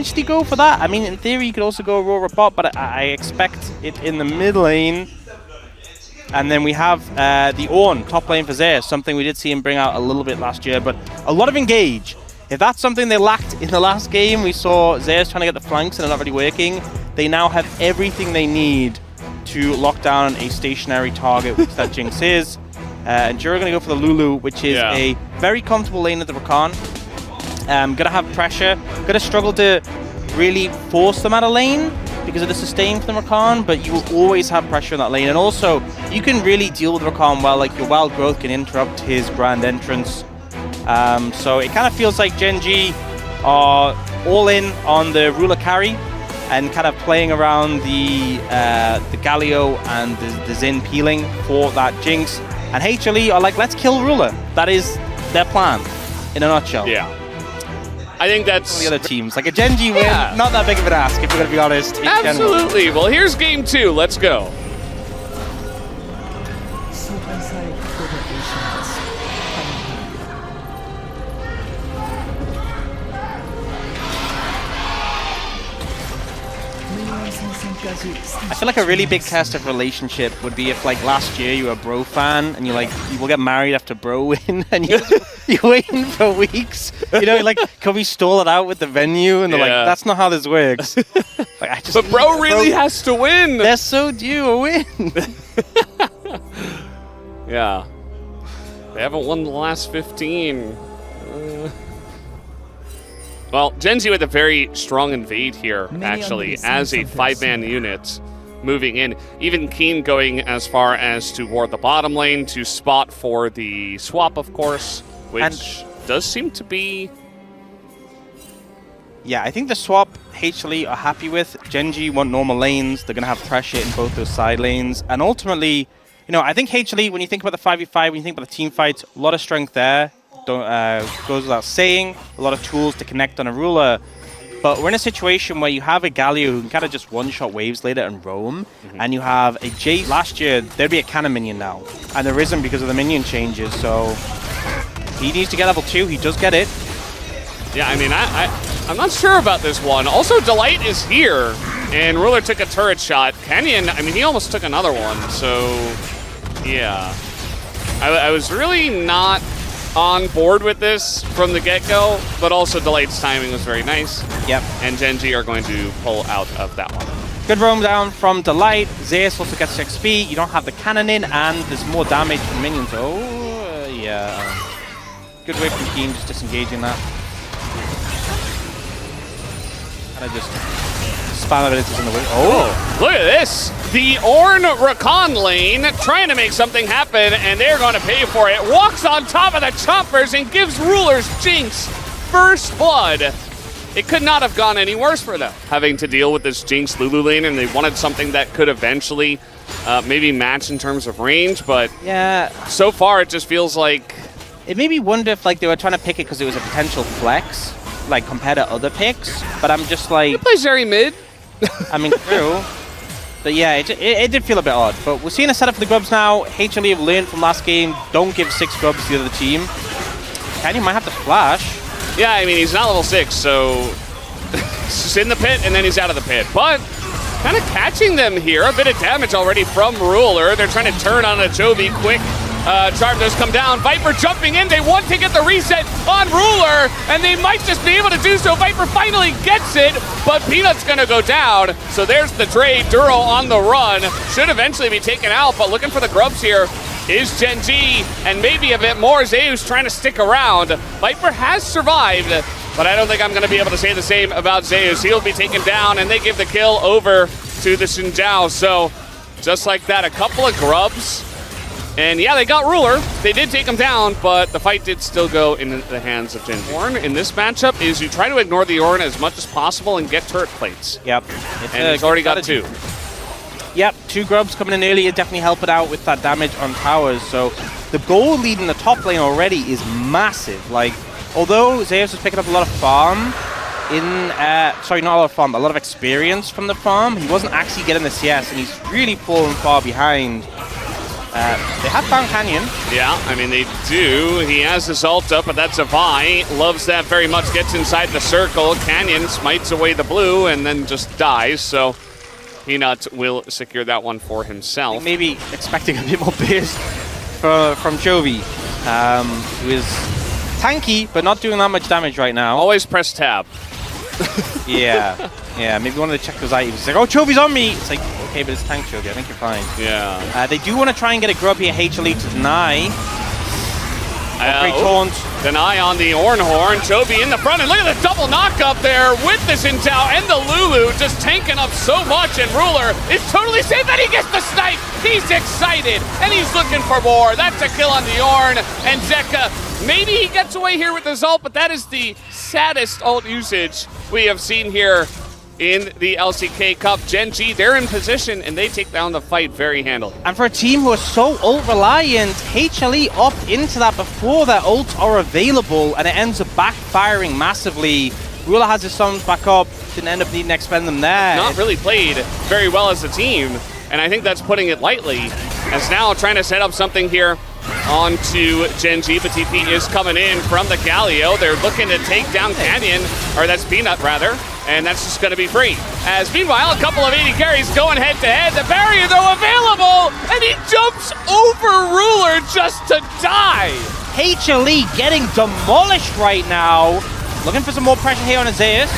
potentially go for that. I mean, in theory, you could also go Aurora bot, but I expect it in the mid lane. And then we have the Ornn, top lane for ZEUS, something we did see him bring out a little bit last year, but a lot of engage. If that's something they lacked in the last game, we saw ZEUS trying to get the flanks and they're not really working. They now have everything they need to lock down a stationary target, which that Jinx is. And Jura going to go for the Lulu, which is a very comfortable lane at the Rakan. Going to have pressure, going to struggle to really force them out of lane because of the sustain from the Rakan, but you will always have pressure in that lane. And also, you can really deal with Rakan well, like your wild growth can interrupt his grand entrance. So it kind of feels like Gen.G are all in on the ruler carry and kind of playing around the Galio and the Xin peeling for that Jinx. And HLE are like, let's kill ruler. That is their plan in a nutshell. Yeah. I think that's... the other teams. Like a Gen.G win, not that big of an ask, if we're going to be honest. Absolutely. Well, here's game 2. Let's go. I feel like a really big test of relationship would be if, like, last year you were a Bro fan and you're like, you will get married after Bro win, and you're waiting for weeks. You know, like, can we stall it out with the venue? And they're like, that's not how this works. Like, but Bro really has to win. They're so due a win. Yeah. They haven't won the last 15. Well, Gen.G with a very strong invade here, actually, as a 5-man unit moving in. Even Keen going as far as to ward the bottom lane, to spot for the swap, of course, which does seem to be... Yeah, I think the swap HLE are happy with. Gen.G want normal lanes. They're going to have pressure in both those side lanes. And ultimately, you know, I think HLE, when you think about the 5v5, when you think about the team fights, a lot of strength there. Goes without saying, a lot of tools to connect on a ruler, but we're in a situation where you have a Galio who can kind of just one-shot waves later and roam, and you have a Jade. Last year, there'd be a cannon minion now, and there isn't because of the minion changes, so he needs to get level 2, he does get it. Yeah, I mean, I'm not sure about this one. Also, Delight is here, and Ruler took a turret shot. Kenyon, I mean, he almost took another one, so yeah. I was really not on board with this from the get-go, but also Delight's timing was very nice. Yep. And Gen.G are going to pull out of that one. Good roam down from Delight. ZEUS also gets XP. You don't have the cannon in, and there's more damage from minions. Oh, yeah. Good way from Keen, just disengaging that. Kind of just spam abilities in the way. Oh, look at this. The Ornn Rakan lane trying to make something happen, and they're going to pay for it. Walks on top of the choppers and gives Ruler's Jinx first blood. It could not have gone any worse for them, having to deal with this Jinx Lulu lane, and they wanted something that could eventually maybe match in terms of range, but yeah, so far it just feels like... It made me wonder if, like, they were trying to pick it because it was a potential flex, like, compared to other picks, but I'm just like... He plays very mid. I mean, true. But yeah, it did feel a bit odd. But we're seeing a setup for the grubs now. HLE have learned from last game, don't give 6 grubs to the other team. Kenny might have to splash. Yeah, I mean, he's not level 6, so he's in the pit, and then he's out of the pit. But kind of catching them here. A bit of damage already from Ruler. They're trying to turn on a CHOVY quick. Charm does come down. Viper jumping in. They want to get the reset on Ruler, and they might just be able to do so. Viper finally gets it, but Peanut's going to go down. So there's the trade. Duro on the run. Should eventually be taken out, but looking for the grubs here is Gen.G, and maybe a bit more. ZEUS trying to stick around. Viper has survived, but I don't think I'm going to be able to say the same about ZEUS. He'll be taken down, and they give the kill over to the Xin Zhao. So just like that, a couple of grubs. And yeah, they got Ruler. They did take him down, but the fight did still go in the hands of Gen.G. Ornn in this matchup is you try to ignore the Ornn as much as possible and get turret plates. Yep. And he's already got 2. Yep, 2 grubs coming in early. It definitely helped it out with that damage on towers. So the goal lead in the top lane already is massive. Like, although ZEUS is picking up a lot of farm sorry, not a lot of farm, but a lot of experience from the farm, he wasn't actually getting the CS, and he's really fallen far behind. They have found Canyon. Yeah, I mean, they do. He has his ult up, but that's Ibai. Loves that very much. Gets inside the circle. Canyon smites away the blue and then just dies. So Peanut will secure that one for himself. Maybe expecting a bit more burst from CHOVY, who is tanky, but not doing that much damage right now. Always press tab. Yeah, maybe wanted to check those items. It's like, oh, CHOVY's on me! It's like, okay, but it's tank CHOVY, I think you're fine. Yeah. They do want to try and get a grub here, HLE to deny. Great taunt. Deny on the Ornhorn. CHOVY in the front, and look at the double knock up there with the Xintao and the Lulu just tanking up so much, and Ruler is totally safe, and he gets the snipe! He's excited, and he's looking for more. That's a kill on the Ornn, and Zeka, maybe he gets away here with his ult, but that is the saddest ult usage we have seen here in the LCK Cup. Gen.G, they're in position, and they take down the fight very handily. And for a team who are so ult-reliant, HLE opt into that before their ults are available, and it ends up backfiring massively. Ruler has his summons back up, didn't end up needing to expend them there. Not really played very well as a team, and I think that's putting it lightly. As now trying to set up something here onto Gen.G, but TP is coming in from the Galio. They're looking to take down Canyon, or that's Peanut rather, and that's just going to be free. As meanwhile, a couple of 80 carries going head-to-head. The barrier, though, available, and he jumps over Ruler just to die. HLE getting demolished right now. Looking for some more pressure here on ZEUS.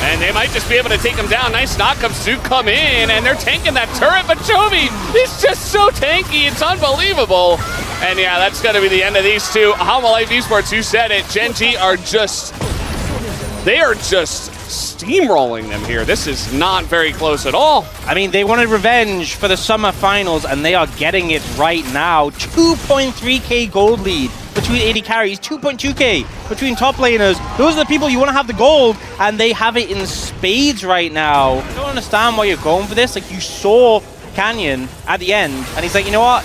And they might just be able to take him down. Nice knockups do come in, and they're tanking that turret, but CHOVY is just so tanky, it's unbelievable. And yeah, that's going to be the end of these two. HANWHA Esports, you said it. Gen.G are just, they are just steamrolling them here. This is not very close at all. I mean, they wanted revenge for the summer finals, and they are getting it right now. 2.3k gold lead between 80 carries, 2.2k between top laners. Those are the people you want to have the gold, and they have it in spades right now. I don't understand why you're going for this. Like, you saw Canyon at the end, and he's like, you know what?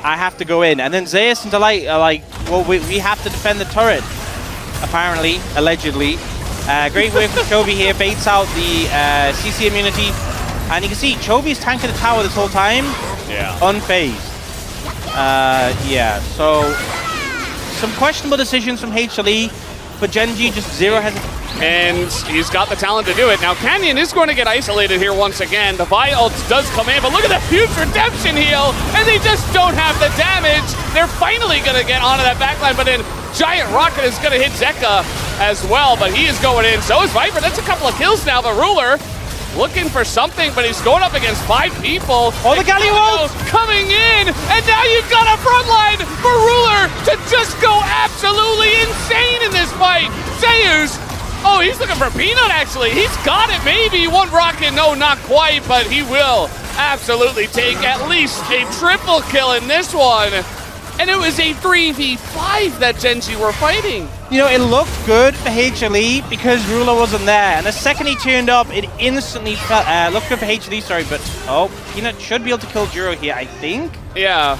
I have to go in. And then ZEUS and Delight are like, well, we have to defend the turret. Apparently, allegedly. Great work from CHOVY here, baits out the CC immunity. And you can see CHOVY's tanking the tower this whole time. Yeah. Unfazed. Yeah, so some questionable decisions from HLE, but Gen.G just zero hesitation. And he's got the talent to do it. Now, Canyon is going to get isolated here once again. The Vi ult does come in, but look at the huge redemption heal, and they just don't have the damage. They're finally going to get onto that backline, but then Giant Rocket is going to hit Zeka as well, but he is going in. So is Viper. That's a couple of kills now, but Ruler looking for something, but he's going up against 5 people. Oh, the Galio ult coming in, and now you've got a front line for Ruler to just go absolutely insane in this fight. ZEUS, oh, he's looking for Peanut, actually. He's got it, maybe. One rocket, no, not quite, but he will absolutely take at least a triple kill in this one. And it was a 3v5 that Gen.G were fighting. You know, it looked good for HLE because Ruler wasn't there. And the second he turned up, it instantly looked good for HLE, sorry, but oh, Peanut should be able to kill Juro here, I think. Yeah.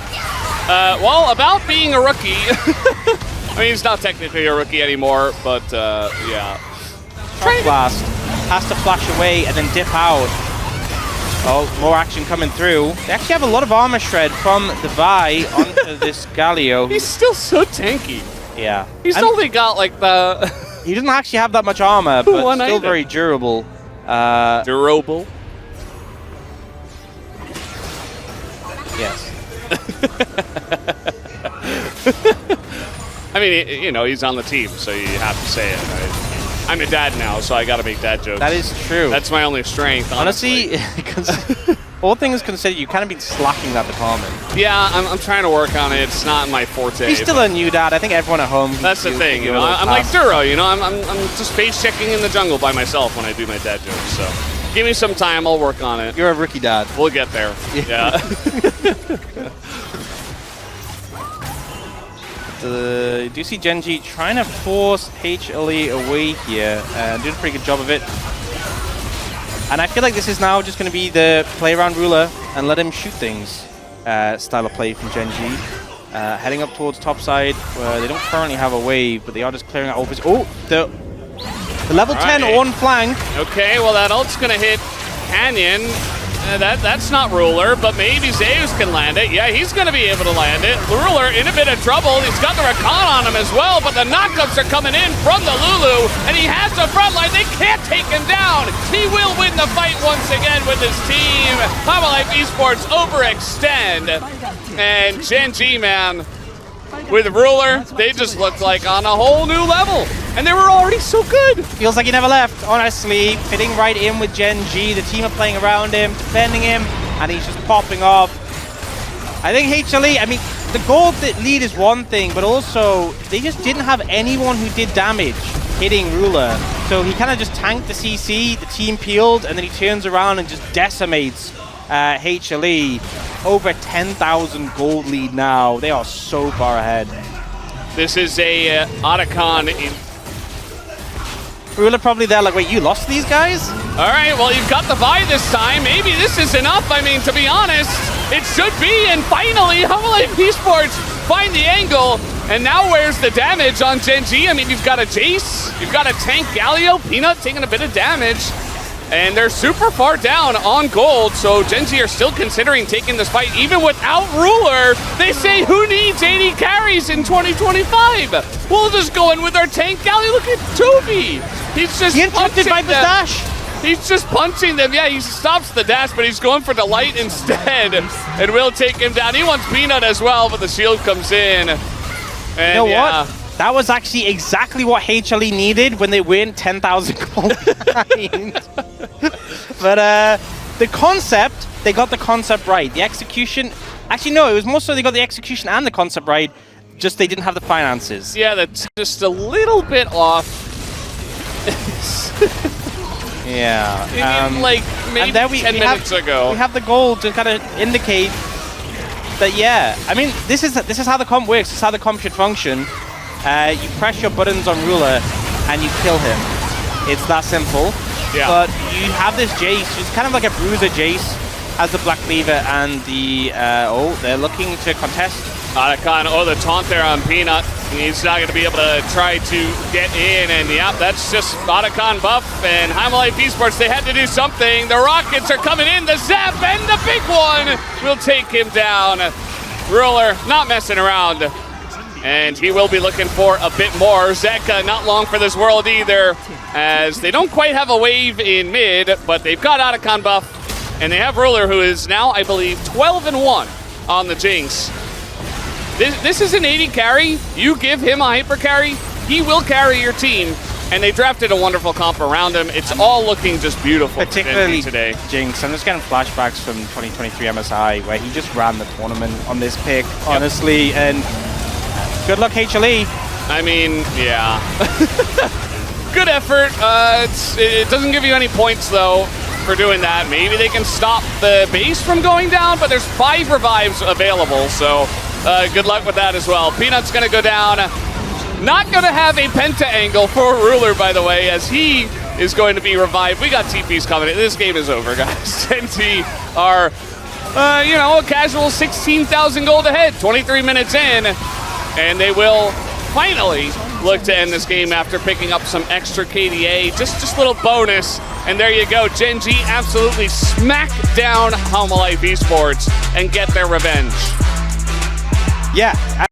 Well, about being a rookie. I mean, he's not technically a rookie anymore, but yeah. Shock Blast has to flash away and then dip out. Oh, more action coming through. They actually have a lot of armor shred from the Vi onto this Galio. He's still so tanky. Yeah. He's only got like the... He doesn't actually have that much armor, but still item. very durable. Durable? Yes. I mean, you know, he's on the team, so you have to say it, right? I'm a dad now, so I gotta make dad jokes. That is true. That's my only strength, honestly. All things considered, you kind of been slacking that department. Yeah, I'm trying to work on it. It's not my forte. He's still a new dad. I think everyone at home. That's the thing, you know. I'm like Duro, you know. I'm just face checking in the jungle by myself when I do my dad jokes. So give me some time. I'll work on it. You're a rookie dad. We'll get there. Yeah. Do you see Gen.G trying to force HLE away here and doing a pretty good job of it? And I feel like this is now just going to be the play around Ruler and let him shoot things style of play from Gen.G. Heading up towards top side where they don't currently have a wave, but they are just clearing out overs. Oh, the level 10 on flank. Okay, well that ult's going to hit Canyon. That's not Ruler, but maybe ZEUS can land it. Yeah, he's going to be able to land it. Ruler in a bit of trouble. He's got the Rakan on him as well, but the knockups are coming in from the Lulu, and he has the front line. They can't take him down. He will win the fight once again with his team. Life Esports overextend. And Gen.G, man, with Ruler, they just looked like on a whole new level. And they were already so good. Feels like he never left, honestly. Fitting right in with Gen.G. The team are playing around him, defending him, and he's just popping off. I think HLE, I mean, the gold lead is one thing, but also they just didn't have anyone who did damage hitting Ruler. So he kind of just tanked the CC, the team peeled, and then he turns around and just decimates HLE. Over 10,000 gold lead now. They are so far ahead. This is a Otacon in... Ruler probably there like, wait, you lost these guys? All right, well, you've got the buy this time. Maybe this is enough. I mean, to be honest, it should be. And finally, Life Esports find the angle. And now where's the damage on Gen.G? I mean, you've got a Jace, you've got a tank Galio, Peanut taking a bit of damage. And they're super far down on gold, so Gen.G are still considering taking this fight even without Ruler. They say, who needs 80 carries in 2025? We'll just go in with our tank Galio. Look at CHOVY. He's just punching by them. Dash. He's just punching them. Yeah, he stops the dash, but he's going for the light instead. And will take him down. He wants Peanut as well, but the shield comes in. And you know what? That was actually exactly what HLE needed when they win 10,000 gold behind. But the concept, they got the concept right. The execution, actually no, it was more so they got the execution and the concept right, just they didn't have the finances. Yeah, that's just a little bit off. Yeah. Like maybe 10 minutes ago. We have the gold to kind of indicate that, yeah. I mean, this is how the comp works. This is how the comp should function. You press your buttons on Ruler and you kill him. It's that simple. Yeah. But you have this Jace, it's kind of like a bruiser Jace, as the Black Cleaver and the, they're looking to contest. Otacon, the taunt there on Peanut. He's not going to be able to try to get in, and yeah, that's just Otacon buff, and Life Esports, they had to do something. The Rockets are coming in, the zap, and the big one will take him down. Ruler not messing around. And he will be looking for a bit more. Zeka not long for this world either, as they don't quite have a wave in mid, but they've got Otacon buff, and they have Ruler, who is now, I believe, 12-1 on the Jinx. This is an 80 carry. You give him a hyper carry, he will carry your team, and they drafted a wonderful comp around him. It's all looking just beautiful. Particularly today. Jinx. I'm just getting flashbacks from 2023 MSI, where he just ran the tournament on this pick, honestly, and good luck, HLE. I mean, yeah. Good effort. It doesn't give you any points, though, for doing that. Maybe they can stop the base from going down, but there's 5 revives available, so good luck with that as well. Peanut's going to go down. Not going to have a penta angle for Ruler, by the way, as he is going to be revived. We got TPs coming in. This game is over, guys. Gen.G are, a casual 16,000 gold ahead, 23 minutes in. And they will finally look to end this game after picking up some extra KDA, just a little bonus. And there you go, Gen.G absolutely smack down Life Esports and get their revenge. Yeah.